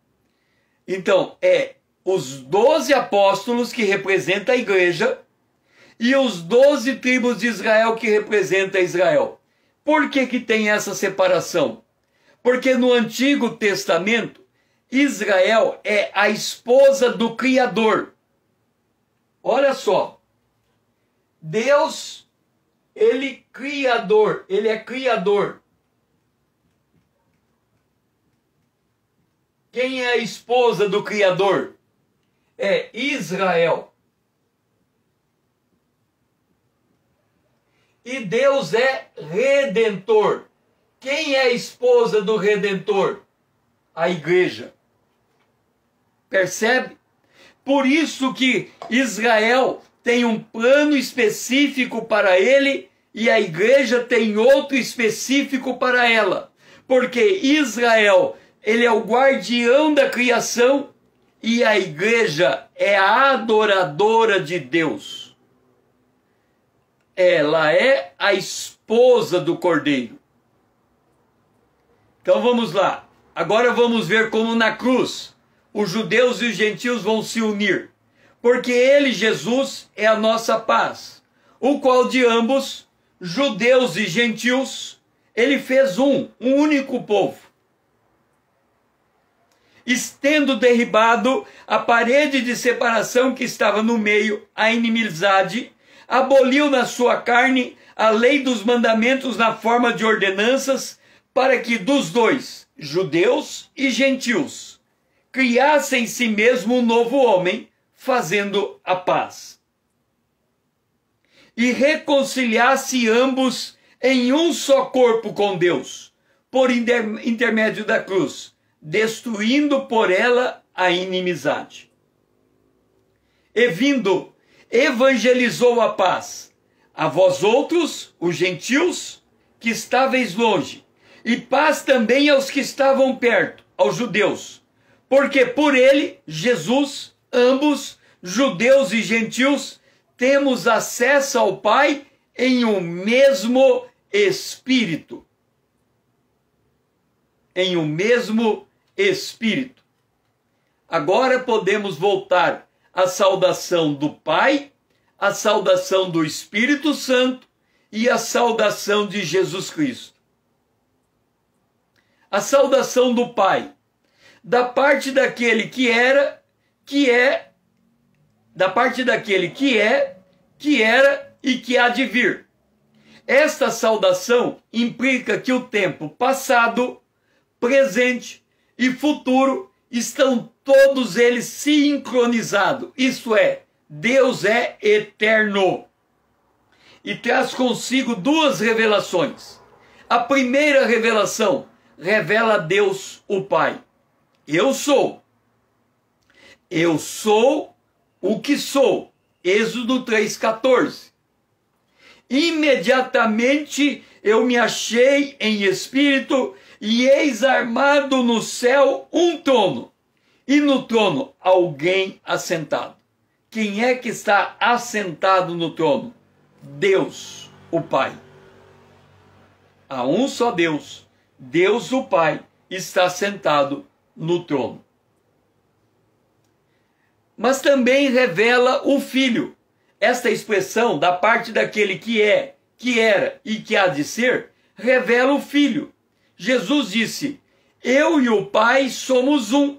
Então, é os 12 apóstolos que representam a igreja e os 12 tribos de Israel que representam Israel. Por que que tem essa separação? Porque no Antigo Testamento, Israel é a esposa do Criador. Olha só, Deus, ele é criador. Quem é a esposa do Criador? É Israel. E Deus é redentor. Quem é a esposa do Redentor? A igreja. Percebe? Por isso que Israel tem um plano específico para ele e a igreja tem outro específico para ela. Porque Israel, ele é o guardião da criação e a igreja é a adoradora de Deus. Ela é a esposa do Cordeiro. Então vamos lá. Agora vamos ver como na cruz os judeus e os gentios vão se unir. Porque ele, Jesus, é a nossa paz, o qual de ambos, judeus e gentios, ele fez um único povo. Tendo derribado a parede de separação que estava no meio, a inimizade, aboliu na sua carne a lei dos mandamentos na forma de ordenanças, para que dos dois, judeus e gentios, criasse em si mesmo um novo homem, fazendo a paz. E reconciliasse ambos em um só corpo com Deus, por intermédio da cruz, destruindo por ela a inimizade. E vindo, evangelizou a paz, a vós outros, os gentios, que estáveis longe, e paz também aos que estavam perto, aos judeus, porque por ele, Jesus, ambos, judeus e gentios, temos acesso ao Pai em um mesmo Espírito. Em um mesmo Espírito. Agora podemos voltar à saudação do Pai, à saudação do Espírito Santo e à saudação de Jesus Cristo. A saudação do Pai, da parte daquele que era, que é, da parte daquele que é, que era e que há de vir. Esta saudação implica que o tempo passado, presente e futuro estão todos eles sincronizados. Isto é, Deus é eterno. E traz consigo duas revelações. A primeira revelação revela Deus o Pai. Eu sou o que sou. Êxodo 3,14. Imediatamente eu me achei em espírito, e eis armado no céu um trono, e no trono alguém assentado. Quem é que está assentado no trono? Deus, o Pai. Há um só Deus, Deus o Pai, está sentado no trono. Mas também revela o Filho. Esta expressão, da parte daquele que é, que era e que há de ser, revela o Filho. Jesus disse: eu e o Pai somos um.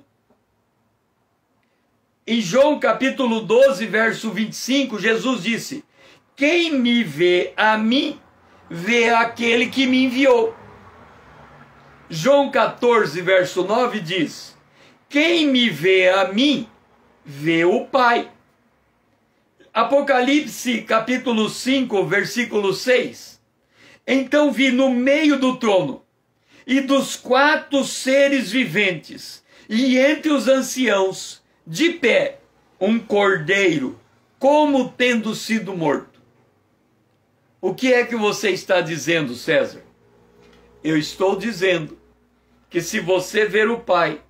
Em João capítulo 12, verso 25, Jesus disse: quem me vê a mim, vê aquele que me enviou. João 14, verso 9 diz: quem me vê a mim, vê o Pai. Apocalipse capítulo 5, versículo 6. Então vi no meio do trono e dos 4 seres viventes, e entre os anciãos, de pé, um cordeiro, como tendo sido morto. O que é que você está dizendo, César? Eu estou dizendo que se você ver o Pai,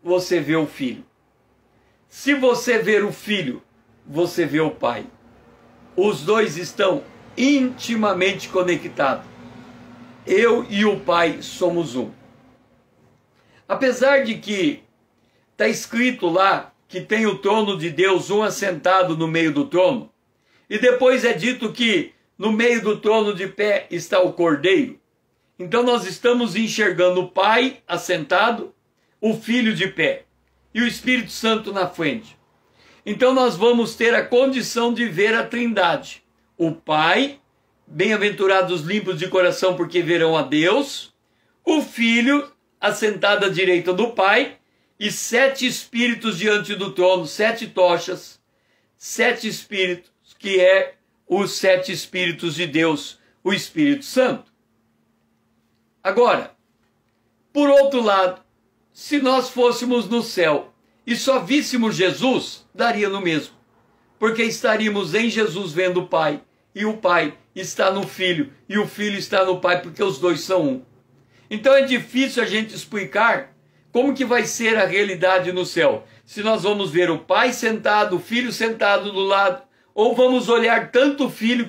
você vê o Filho. Se você ver o Filho, você vê o Pai. Os dois estão intimamente conectados. Eu e o Pai somos um. Apesar de que está escrito lá que tem o trono de Deus, um assentado no meio do trono. E depois é dito que no meio do trono de pé está o Cordeiro. Então nós estamos enxergando o Pai assentado, o Filho de pé e o Espírito Santo na frente. Então nós vamos ter a condição de ver a Trindade. O Pai, bem-aventurados limpos de coração, porque verão a Deus. O Filho, assentado à direita do Pai. E 7 espíritos diante do trono, 7 tochas, 7 espíritos, que é os 7 espíritos de Deus, o Espírito Santo. Agora, por outro lado, se nós fôssemos no céu e só víssemos Jesus, daria no mesmo. Porque estaríamos em Jesus vendo o Pai, e o Pai está no Filho, e o Filho está no Pai, porque os dois são um. Então é difícil a gente explicar como que vai ser a realidade no céu. Se nós vamos ver o Pai sentado, o Filho sentado do lado, ou vamos olhar tanto o Filho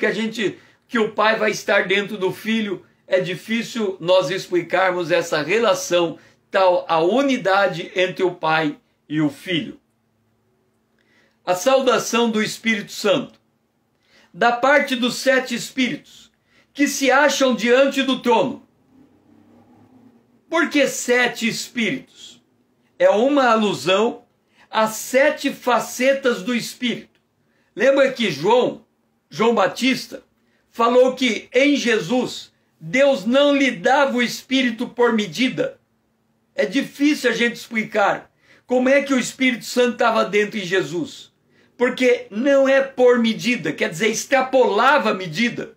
que o Pai vai estar dentro do Filho, é difícil nós explicarmos essa relação, tal a unidade entre o Pai e o Filho. A saudação do Espírito Santo. Da parte dos 7 espíritos que se acham diante do trono. Por que 7 espíritos? É uma alusão às 7 facetas do Espírito. Lembra que João Batista, falou que em Jesus, Deus não lhe dava o Espírito por medida. É difícil a gente explicar como é que o Espírito Santo estava dentro de Jesus. Porque não é por medida, quer dizer, extrapolava a medida.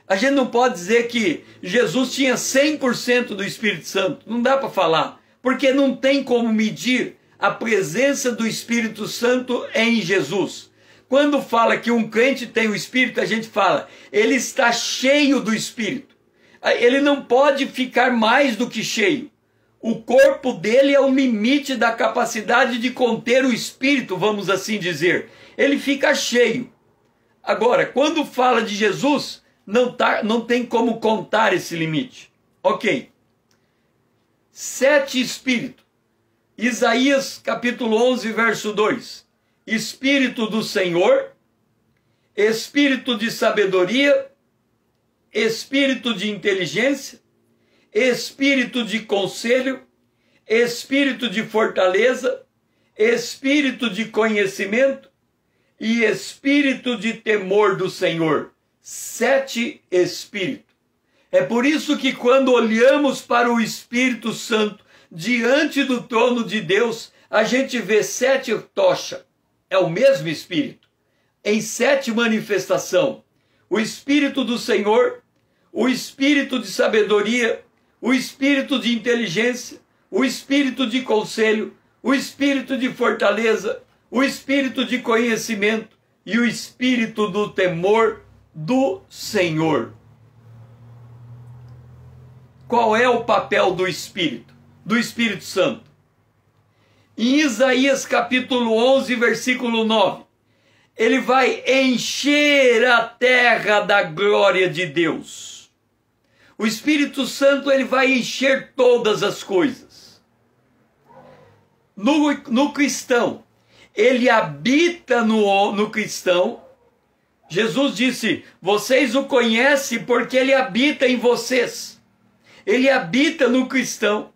A gente não pode dizer que Jesus tinha 100% do Espírito Santo. Não dá para falar. Porque não tem como medir a presença do Espírito Santo em Jesus. Quando fala que um crente tem o Espírito, a gente fala, ele está cheio do Espírito. Ele não pode ficar mais do que cheio. O corpo dele é o limite da capacidade de conter o Espírito, vamos assim dizer. Ele fica cheio. Agora, quando fala de Jesus, não tem como contar esse limite. Ok. 7 espíritos. Isaías capítulo 11, verso 2. Espírito do Senhor, espírito de sabedoria, espírito de inteligência, espírito de conselho, espírito de fortaleza, espírito de conhecimento e espírito de temor do Senhor. 7 espíritos. É por isso que quando olhamos para o Espírito Santo diante do trono de Deus, a gente vê 7 tochas. É o mesmo Espírito. Em 7 manifestações. O Espírito do Senhor, o Espírito de sabedoria, o Espírito de inteligência, o Espírito de conselho, o Espírito de fortaleza, o Espírito de conhecimento e o Espírito do temor do Senhor. Qual é o papel do Espírito Santo? Em Isaías capítulo 11, versículo 9, ele vai encher a terra da glória de Deus. O Espírito Santo, ele vai encher todas as coisas. No cristão, ele habita no cristão. Jesus disse, vocês o conhecem porque ele habita em vocês. Ele habita no cristão.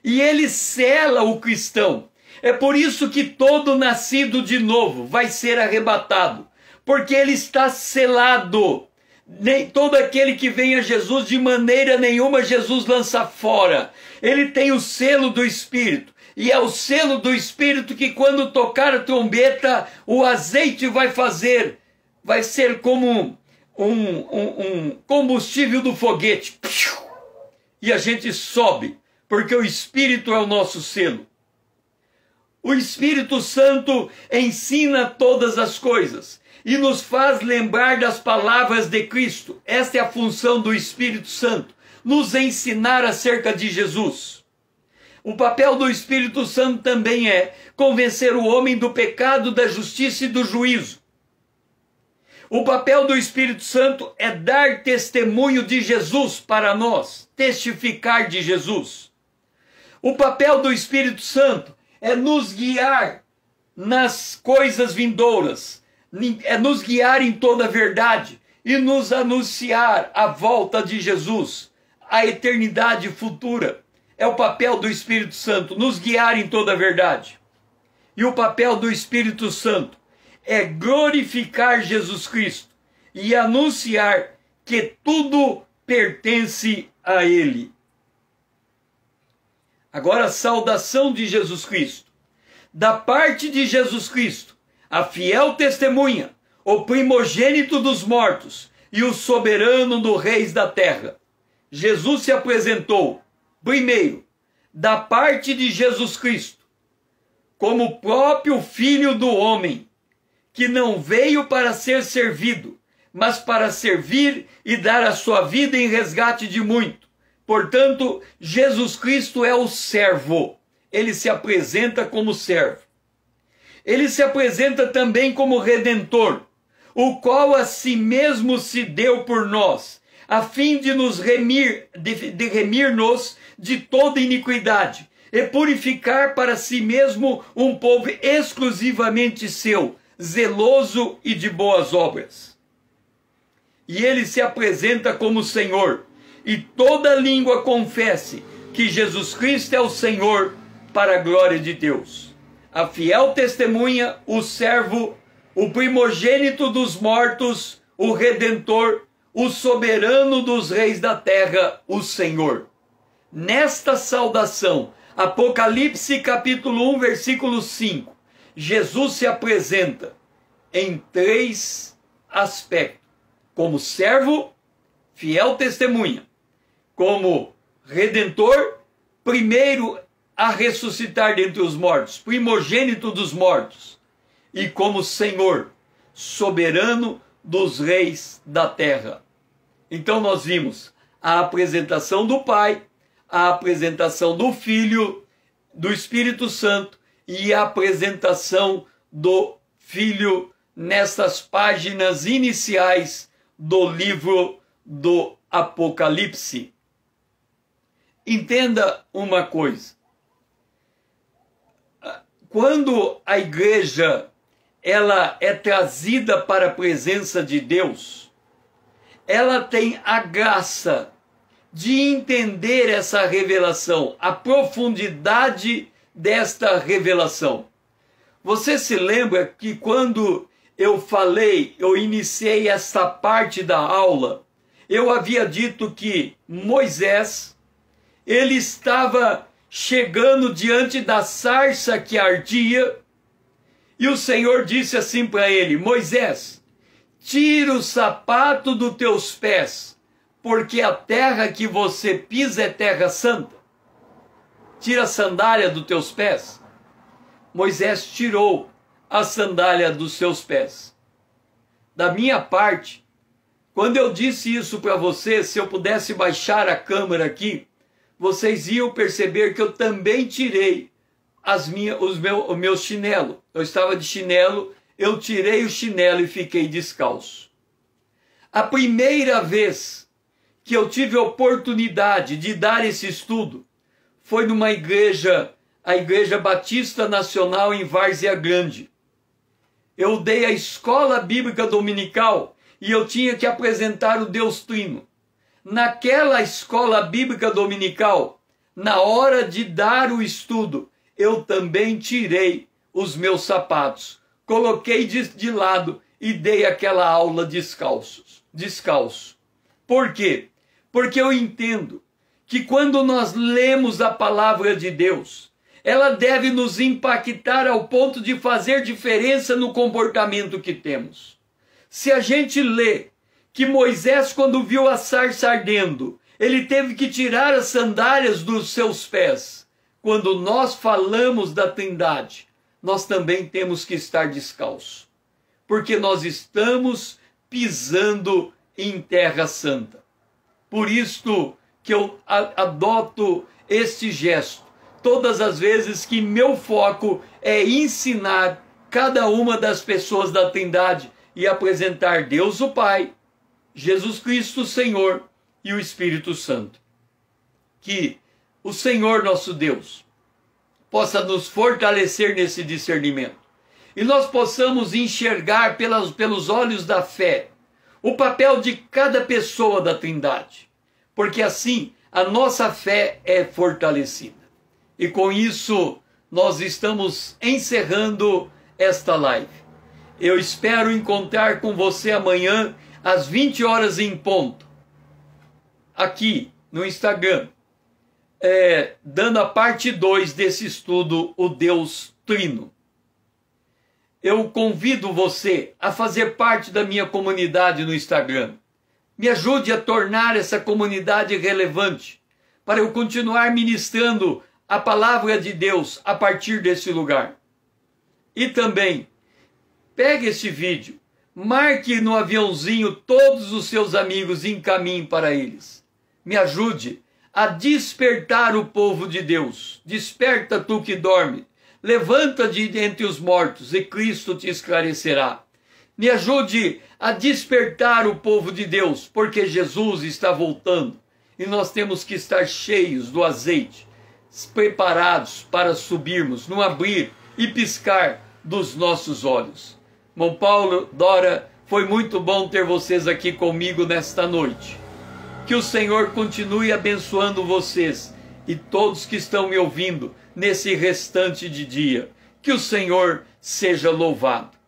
E ele sela o cristão. É por isso que todo nascido de novo vai ser arrebatado. Porque ele está selado. Nem todo aquele que vem a Jesus, de maneira nenhuma Jesus lança fora. Ele tem o selo do Espírito. E é o selo do Espírito que quando tocar a trombeta, o azeite vai ser como um combustível do foguete. E a gente sobe, porque o Espírito é o nosso selo. O Espírito Santo ensina todas as coisas e nos faz lembrar das palavras de Cristo. Esta é a função do Espírito Santo, nos ensinar acerca de Jesus. O papel do Espírito Santo também é convencer o homem do pecado, da justiça e do juízo. O papel do Espírito Santo é dar testemunho de Jesus para nós, testificar de Jesus. O papel do Espírito Santo é nos guiar nas coisas vindouras, é nos guiar em toda a verdade e nos anunciar a volta de Jesus, a eternidade futura. É o papel do Espírito Santo, nos guiar em toda a verdade. E o papel do Espírito Santo é glorificar Jesus Cristo e anunciar que tudo pertence a Ele. Agora, a saudação de Jesus Cristo. Da parte de Jesus Cristo, a fiel testemunha, o primogênito dos mortos e o soberano dos reis da terra. Jesus se apresentou, primeiro, da parte de Jesus Cristo, como o próprio Filho do homem, que não veio para ser servido, mas para servir e dar a sua vida em resgate de muito. Portanto, Jesus Cristo é o servo. Ele se apresenta como servo. Ele se apresenta também como redentor, o qual a si mesmo se deu por nós, a fim de nos remir-nos de toda iniquidade e purificar para si mesmo um povo exclusivamente seu, zeloso e de boas obras. E ele se apresenta como Senhor, e toda língua confesse que Jesus Cristo é o Senhor, para a glória de Deus. A fiel testemunha, o servo, o primogênito dos mortos, o Redentor, o soberano dos reis da terra, o Senhor. Nesta saudação, Apocalipse capítulo 1, versículo 5, Jesus se apresenta em 3 aspectos: como servo, fiel testemunha, como redentor, primeiro a ressuscitar dentre os mortos, primogênito dos mortos, e como Senhor, soberano dos reis da terra. Então nós vimos a apresentação do Pai, a apresentação do Filho, do Espírito Santo e a apresentação do Filho nessas páginas iniciais do livro do Apocalipse. Entenda uma coisa. Quando a igreja ela é trazida para a presença de Deus, ela tem a graça de entender essa revelação, a profundidade desta revelação. Você se lembra que quando eu iniciei essa parte da aula, eu havia dito que Moisés, ele estava chegando diante da sarça que ardia, e o Senhor disse assim para ele: Moisés, tira o sapato dos teus pés, porque a terra que você pisa é terra santa. Tira a sandália dos teus pés. Moisés tirou a sandália dos seus pés. Da minha parte, quando eu disse isso para você, se eu pudesse baixar a câmera aqui, vocês iam perceber que eu também tirei o meu chinelo. Eu estava de chinelo, eu tirei o chinelo e fiquei descalço. A primeira vez que eu tive a oportunidade de dar esse estudo foi numa igreja, a Igreja Batista Nacional em Várzea Grande. Eu dei a escola bíblica dominical e eu tinha que apresentar o Deus Trino. Naquela escola bíblica dominical, na hora de dar o estudo, eu também tirei os meus sapatos, coloquei de lado e dei aquela aula descalço. Por quê? Porque eu entendo que quando nós lemos a palavra de Deus, ela deve nos impactar ao ponto de fazer diferença no comportamento que temos. Se a gente lê que Moisés, quando viu a sarça ardendo, ele teve que tirar as sandálias dos seus pés. Quando nós falamos da Trindade, nós também temos que estar descalços, porque nós estamos pisando em terra santa. Por isto que eu adoto este gesto, todas as vezes que meu foco é ensinar cada uma das pessoas da Trindade e apresentar Deus o Pai, Jesus Cristo, o Senhor, e o Espírito Santo. Que o Senhor nosso Deus possa nos fortalecer nesse discernimento e nós possamos enxergar pelos olhos da fé o papel de cada pessoa da Trindade, porque assim a nossa fé é fortalecida. E com isso nós estamos encerrando esta live. Eu espero encontrar com você amanhã às 20 horas em ponto, aqui no Instagram, dando a parte 2 desse estudo, o Deus Trino. Eu convido você a fazer parte da minha comunidade no Instagram. Me ajude a tornar essa comunidade relevante, para eu continuar ministrando a palavra de Deus a partir desse lugar. E também, pegue este vídeo, marque no aviãozinho todos os seus amigos e encaminhe para eles. Me ajude a despertar o povo de Deus. Desperta tu que dorme. Levanta-te entre os mortos e Cristo te esclarecerá. Me ajude a despertar o povo de Deus, porque Jesus está voltando e nós temos que estar cheios do azeite, preparados para subirmos no abrir e piscar dos nossos olhos. Irmão Paulo, Dora, foi muito bom ter vocês aqui comigo nesta noite. Que o Senhor continue abençoando vocês e todos que estão me ouvindo nesse restante de dia. Que o Senhor seja louvado.